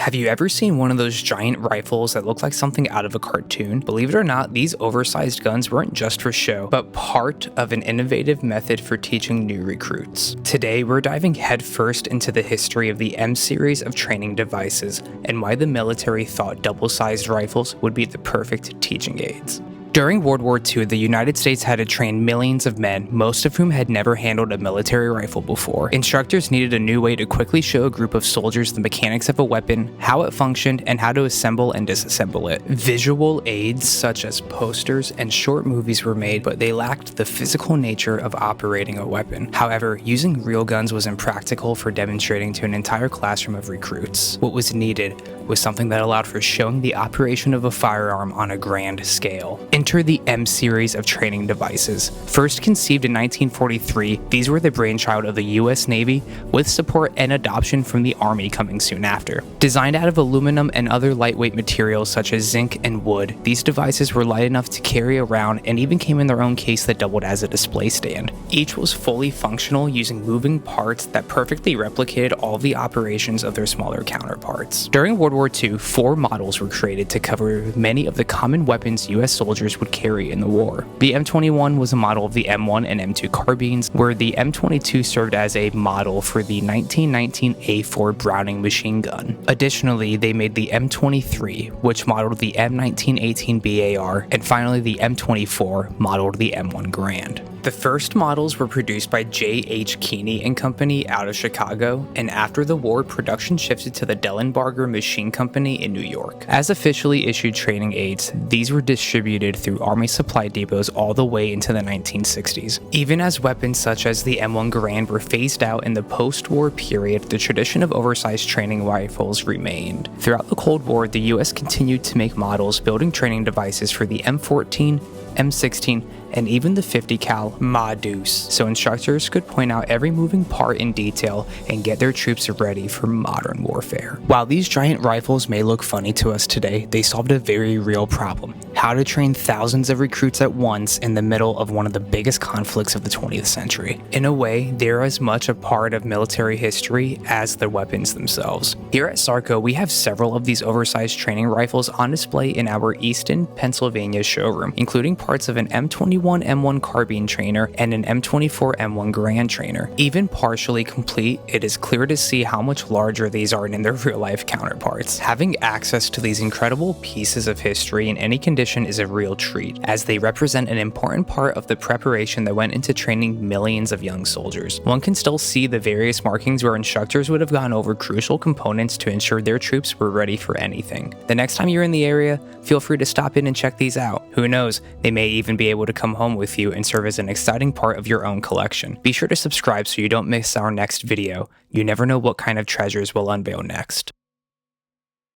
Have you ever seen one of those giant rifles that look like something out of a cartoon? Believe it or not, these oversized guns weren't just for show, but part of an innovative method for teaching new recruits. Today, we're diving headfirst into the history of the M series of training devices and why the military thought double-sized rifles would be the perfect teaching aids. During World War II, the United States had to train millions of men, most of whom had never handled a military rifle before. Instructors needed a new way to quickly show a group of soldiers the mechanics of a weapon, how it functioned, and how to assemble and disassemble it. Visual aids such as posters and short movies were made, but they lacked the physical nature of operating a weapon. However, using real guns was impractical for demonstrating to an entire classroom of recruits. What was needed was something that allowed for showing the operation of a firearm on a grand scale. Enter the M series of training devices. First conceived in 1943, these were the brainchild of the US Navy, with support and adoption from the Army coming soon after. Designed out of aluminum and other lightweight materials such as zinc and wood, these devices were light enough to carry around and even came in their own case that doubled as a display stand. Each was fully functional, using moving parts that perfectly replicated all the operations of their smaller counterparts. During World War II, 4 models were created to cover many of the common weapons US soldiers would carry in the war. The M21 was a model of the M1 and M2 carbines, where the M22 served as a model for the 1919 A4 Browning machine gun. Additionally, they made the M23, which modeled the M1918 BAR, and finally the M24 modeled the M1 Garand. The first models were produced by J.H. Keeney and Company out of Chicago, and after the war, production shifted to the Dellenbarger Machine Company in New York. As officially issued training aids, these were distributed through Army supply depots all the way into the 1960s. Even as weapons such as the M1 Garand were phased out in the post-war period, the tradition of oversized training rifles remained. Throughout the Cold War, the US continued to make models, building training devices for the M14, M16, and even the 50 cal Ma Deuce, so instructors could point out every moving part in detail and get their troops ready for modern warfare. While these giant rifles may look funny to us today, they solved a very real problem: how to train thousands of recruits at once in the middle of one of the biggest conflicts of the 20th century. In a way, they're as much a part of military history as the weapons themselves. Here at Sarco, we have several of these oversized training rifles on display in our Easton, Pennsylvania showroom, including parts of an M21 M1 Carbine trainer and an M24 M1 Garand trainer. Even partially complete, it is clear to see how much larger these are than their real-life counterparts. Having access to these incredible pieces of history in any condition is a real treat, as they represent an important part of the preparation that went into training millions of young soldiers. One can still see the various markings where instructors would have gone over crucial components to ensure their troops were ready for anything. The next time you're in the area, feel free to stop in and check these out. Who knows, they may even be able to come home with you and serve as an exciting part of your own collection. Be sure to subscribe so you don't miss our next video. You never know what kind of treasures we'll unveil next.